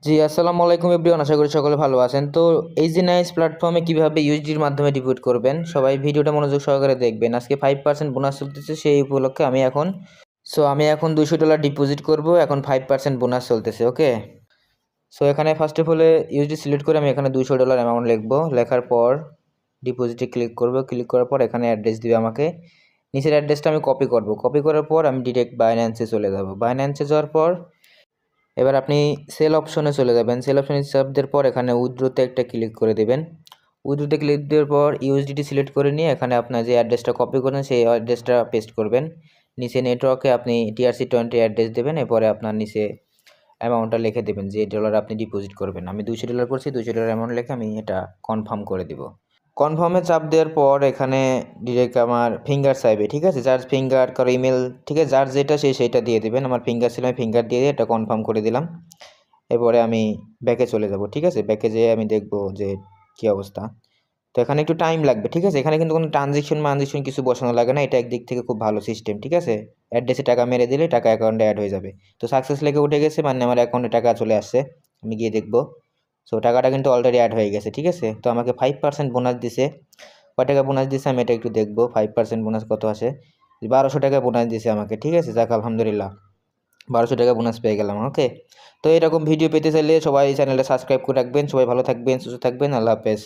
জি, আসসালামু আলাইকুম এভরিওয়ান। আশা করি সকলে ভালো আছেন। তো এইজি নাইস প্ল্যাটফর্মে কিভাবে ইউএসডির মাধ্যমে ডিপোজিট করবেন, সবাই ভিডিওটা মনোযোগ সহকারে দেখবেন। আজকে 5% বোনাস চলতেছে, সেই উপলক্ষে আমি এখন $200 ডিপোজিট করব। এখন 5% বোনাস চলতেছে, ওকে। সো এখানে first of all USD select করে আমি এখানে $200 অ্যামাউন্ট লিখবো। লেখার পর ডিপোজিটে ক্লিক করব। ক্লিক করার পর এখানে অ্যাড্রেস দিবে আমাকে। নিচের অ্যাড্রেসটা আমি কপি করব। কপি করার পর আমি ডিরেক্ট বাইন্যান্সে চলে যাব। বাইন্যান্সে যাওয়ার পর এবার আপনি সেল অপশনে চলে যাবেন। সেল অপশনে চাপ দেওয়ার পর এখানে উইথড্রোতে একটা ক্লিক করে দেবেন। উইথড্রোতে ক্লিক দেওয়ার পর ইউএসডিটি সিলেক্ট করে নিয়ে এখানে আপনার যে অ্যাড্রেসটা কপি করেন সেই অ্যাড্রেসটা পেস্ট করবেন। নিচে নেটওয়ার্কে আপনি TRC20 অ্যাড্রেস দেবেন। এরপরে আপনার নিচে অ্যামাউন্টটা লিখে দেবেন যে ডলার আপনি ডিপোজিট করবেন। আমি $200 করছি, $200 অ্যামাউন্ট লিখে আমি এটা কনফার্ম করে দিব। কনফার্মে চাপ দেওয়ার পর এখানে ডিরেক্ট আমার ফিঙ্গার চাইবে, ঠিক আছে। যার ফিঙ্গার কারো ইমেল, ঠিক আছে, যার যেটা সেইটা দিয়ে দেবেন। আমার ফিঙ্গার ছিল, আমি ফিঙ্গার দিয়ে এটা কনফার্ম করে দিলাম। এরপরে আমি ব্যাকে চলে যাব, ঠিক আছে। ব্যাকে যেয়ে আমি দেখব যে কী অবস্থা। তো এখানে একটু টাইম লাগবে, ঠিক আছে। এখানে কিন্তু কোনো ট্রানজেকশন কিছু বসানো লাগে না। এটা একদিক থেকে খুব ভালো সিস্টেম, ঠিক আছে। অ্যাড্রেসে টাকা মেরে দিলে টাকা অ্যাকাউন্টে অ্যাড হয়ে যাবে। তো সাকসেস লেগে উঠে গেছে, মানে আমার অ্যাকাউন্টে টাকা চলে আসছে। আমি গিয়ে দেখব। সো টাকাটা কিন্তু অলরেডি অ্যাড হয়ে গেছে, ঠিক আছে। তো আমাকে 5% বোনাস দিছে। কয় টাকা বোনাস দিছে আমি এটা একটু দেখবো। 5% বোনাস কত আসে। 1200 টাকা বোনাস দিছে আমাকে, ঠিক আছে। যাক, আলহামদুলিল্লাহ, 1200 টাকা বোনাস পেয়ে গেলাম, ওকে। তো এরকম ভিডিও পেতে চাইলে সবাই চ্যানেলটা সাবস্ক্রাইব করে রাখবেন। সবাই ভালো থাকবেন, সুস্থ থাকবেন। আল্লাহ হাফেজ।